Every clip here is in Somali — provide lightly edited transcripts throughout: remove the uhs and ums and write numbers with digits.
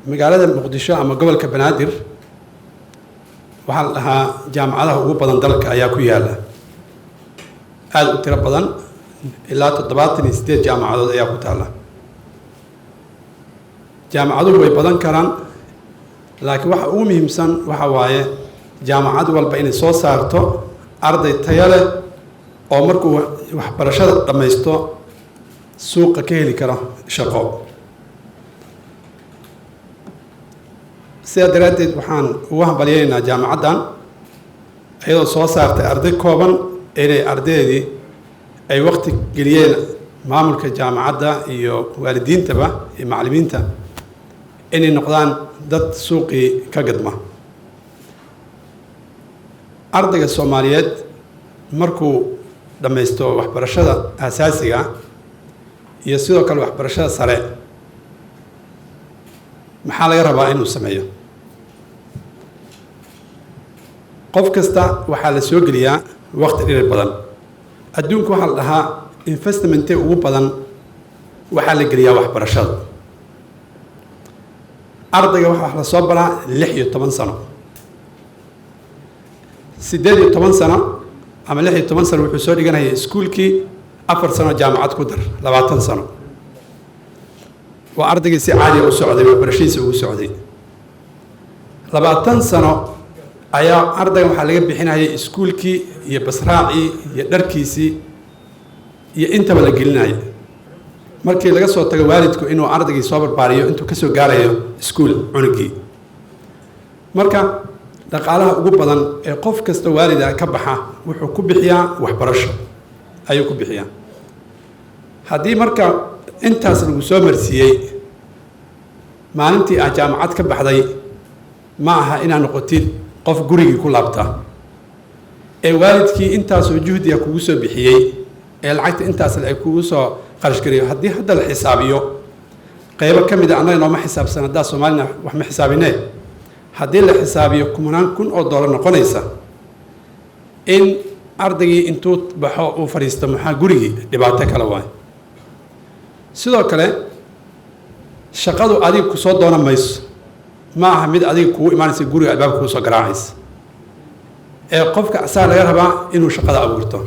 magaalada muqdisho ama gobolka banaadir waxaa la dhahaa jaamacadaha ugu badan dalka ayaa ku yaala aada u tiro badan ilaa 78 jaamacadood ayaa ku taala jaamacaduhu way badan karaan laakiin waxa ugu muhiimsan waxa waaye jaamacad walba inay soo saarto arday tayo leh oo markuu waxbarashada dhammaysto suuqa ka heli karo shaqo sidaa daraaddeed waxaan ugu hambalyeynaa jaamacaddan iyadoo soo saartay arday kooban inay ardaydii ay waqti geliyeen maamulka jaamacadda iyo waalidiintaba iyo macallimiinta inay noqdaan dad suuqii ka gadma ardayga Soomaaliyeed markuu dhammaysto waxbarashada aasaasiga iyo sidoo kale waxbarashada sare maxaa laga rabaa inuu sameeyo qof kasta waxaa la soo geliyaa waqti dheer badan adduunku waxa la dhahaa investment ugu badan waxaa la geliyaa waxbarashada ardayga waxa la soo baraa 16 sano 18 sano ama 16 sano wuxuu soo dhiganayaa iskuulkii 4 sano jaamacad ku dar 20 sano waa ardaygii si caadi u socday waxbarashadiisa ugu socday 20 sano ayaa ardayga waxaa laga bixinayay iskuulkii iyo basraacii iyo dharkiisii iyo intaba la gelinayay markii laga soo tago waalidku inuu ardaygii soo barbaariyo intuu ka soo gaarayo iskuul cunugii marka dhaqaalaha ugu badan ee qof kasta waalid ka baxa wuxuu ku bixiyaa waxbarasho ayuu ku bixiyaa haddii marka intaas lagu soo marsiiyey maalintii aad jaamacad ka baxday ma aha inaad noqotid qof gurigii ku laabta ee waalidkii intaasoo juhdiga kugu soo bixiyey ee lacagta intaas ay kugu soo qarash gareeyo haddii hadda la xisaabiyo qaybo ka mid ah annaga nooma xisaabsan haddaa Soomaalina wax ma xisaabinee haddii la xisaabiyo kumanaan kun oo dollar noqonaysa in ardaygii intuu baxo uu fadhiisto maxaa gurigii dhibaato kale waay sidoo kale shaqadu adiga ku soo doona mayso ma aha mid adiga kugu imaanaysa guriga albaabka kugu soo garaacaysa ee qofka asaa laga rabaa inuu shaqada abuurto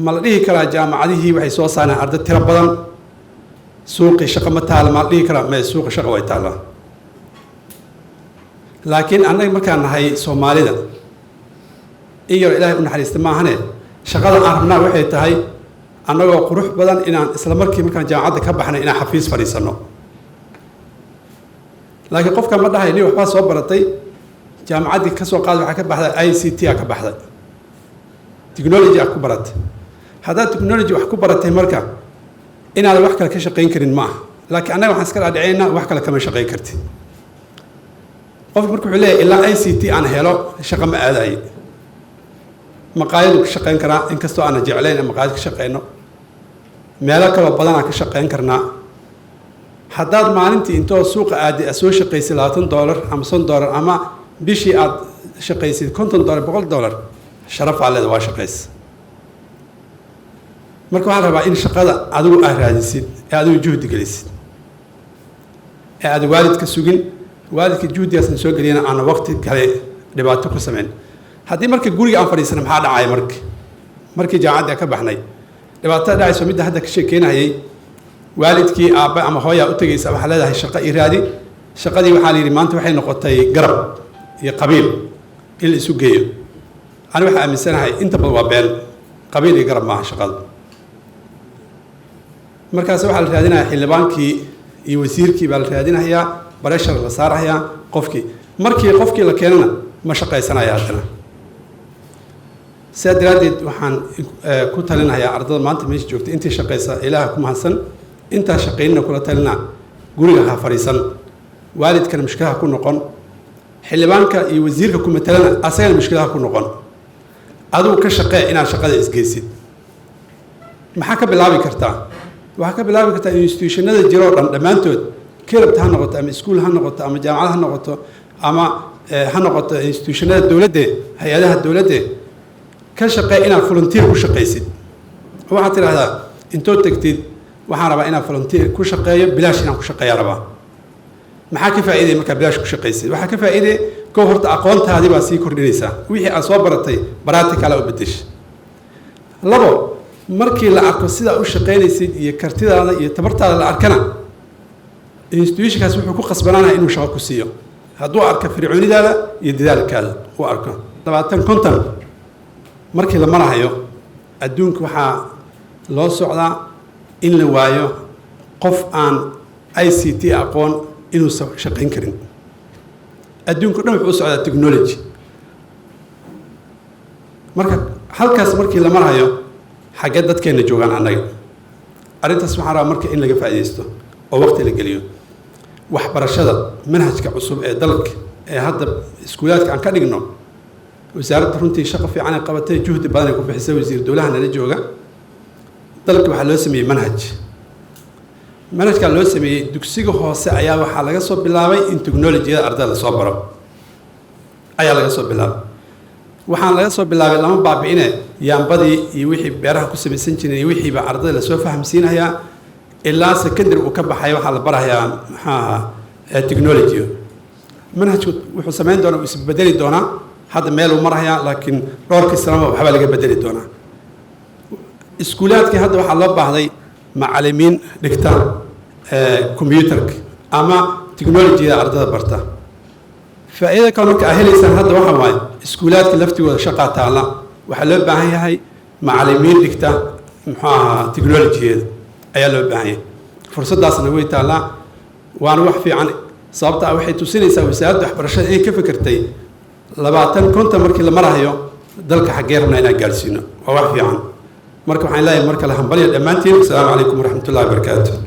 ma la dhihi karaa jaamacadihii waxay soo saareen arday tiro badan suuqii shaqo ma taala ma la dhihi karaa ma suuqa shaqo way taalaa laakiin annaga markaan nahay Soomaalida iyo ilaahay u naxariista maahane shaqada aan rabnaa waxay tahay annagoo qurux badan inaan isla markii markaan jaamacadda ka baxnay inaan xafiis fadhiisano laakiin qofka ma dhahay inuu waxba soo baratay jaamacaddii ka soo qaad waxa ka baxday ICT ka baxday technology ku baratay haddaad technology wax ku baratay marka inaad wax kale ka shaqayn karin ma aha laakiin annaga waxaan iska dhaadhiceynaa wax kale kama shaqayn kartid qof markuu wuxuu leeyahay ilaa ICT aan helo shaqo ma aadaay maqaayadu ka shaqayn karaa inkastoo aan jeclayn in maqaayad ka shaqeyno meelo kale badan aan ka shaqayn karnaa haddaad maalintii intoo suuqa aadi soo shaqaysay $20 ama $100 ama bishii aad shaqaysay $50 $100 sharaf aleed waa shaqays marka waxaan rabaa in shaqada adigu aad raadisid ee adigu juhdi gelisid ee aad waalidka sugin waalidka juhdigaas soo geliyana aan waqti kale dhibaato ku sameyn haddii marka guriga aan fadhiisana maxaa dhacay markii jaamacadda ka baxnay dhibaatada dhacayso midda hadda ka sheekeynayay waalidkii aabba ama hooyaa u tagaysa waxa leedahay shaqo ii raadi shaqadii waxaa la yidhi maanta waxay noqotay garab iyo qabiil in la isu geeyo ani waxaa aaminsanahay inta badan waa been qabiil iyo garab maaha shaqada markaas waxaa la raadinayaa xildhibaankii iyo wasiirkii baa la raadinayaa bareshar la saarayaa qofkii markii qofkii la keenana ma shaqaysanaya haddana sidaa daraaddeed waxaan ku talinayaa ardada maanta meesha joogta intii shaqaysa ilaaha ku mahadsan intaa shaqaynina kula talina guriga ha fadhiisan waalidkana mushkilaha ku noqon xildhibaanka iyo wasiirka ku matalana asagana mushkilaha ku noqon adigu ka shaqee inaad shaqada isgeysid maxaa ka bilaabi kartaa waxaa ka bilaabi kartaa institutionada jiro dhan dhammaantood kelabta ha noqoto ama iskuul ha noqoto ama jaamacad ha noqoto ama ha noqoto institutionada dowladda hay-adaha dowladda ka shaqee inaad volunteer ku shaqaysid waxaad tidhaahdaa intoo tagtid waxaan rabaa inaan volunteer ku shaqeeyo bilaash inaan ku shaqeeya rabaa maxaa ka faa'iiday markaa bilaash ku shaqaysay waxaa ka faa'iiday koo horta aqoontaadii baa sii kordhinaysaa wixii aad soo baratay practical u bedeshay labo markii la arko sidaa u shaqaynaysid iyo kartidaada iyo tabartaada la arkana institutionkaas wuxuu ku qasbanaanayaa inuu shaqo ku siiyo hadduu arko fircoonidaada iyo dadaalkaada uu arko 20-50 markii la marahayo adduunka waxaa loo socdaa in la waayo qof aan ICT aqoon inuu shaqayn karin adduunku dhan wuxuu u socdaa technology marka halkaas markii la marahayo xagee dadkeena joogaan annaga arrintaas waxaan rabaa marka in laga faa'iidaysto oo waqti la geliyo waxbarashada manhajka cusub ee dalka ee hadda iskuulaadka aan ka dhigno wasaaradda runtii shaqo fiican ay qabatay juhdi badan ay ku bixisay wasiir dowlaha nala jooga dalka waxaa loo sameeyey manhajka loo sameeyey dugsiga hoose ayaa waxaa laga soo bilaabay in teknolojiyada ardayda la soo baro ayaa laga soo bilaabay waxaan laga soo bilaabay lama baabi'ine yaambadii iyo wixii beeraha ku samaysan jireen iyo wixiiba ardayda lasoo fahamsiinayaa ilaa secondary uu ka baxay waxaa la barahayaa maxaa ahaa technology manhajku wuxuu samayn doonaa uu isbedeli doonaa hadda meel uu marahayaa laakiin dhowrkii sanaba waxbaa laga bedeli doonaa iskuulaadkii hadda waxaa loo baahday macallimiin dhigta computerka ama technolojiyada ardayda barta faa'iido kale marka aad helaysaan hadda waxaa waaye iskuulaadka laftigooda shaqaa taalla waxaa loo baahan yahay macallimiin dhigta muxuu ahaa technolojiyada ayaa loo baahan yahay fursaddaasna way taallaa waana wax fiican sababta ah waxay tusinaysaa wasaaradda waxbarashada inay ka fikirtay 20-50 markii la marahayo dalka xaggee rabnaa inaan gaarsiino waa wax fiican marka waxaan leeyahay marka la hambaliyo dhammaantiin asalaamu calaykum waraxmatullahi wabarakaatu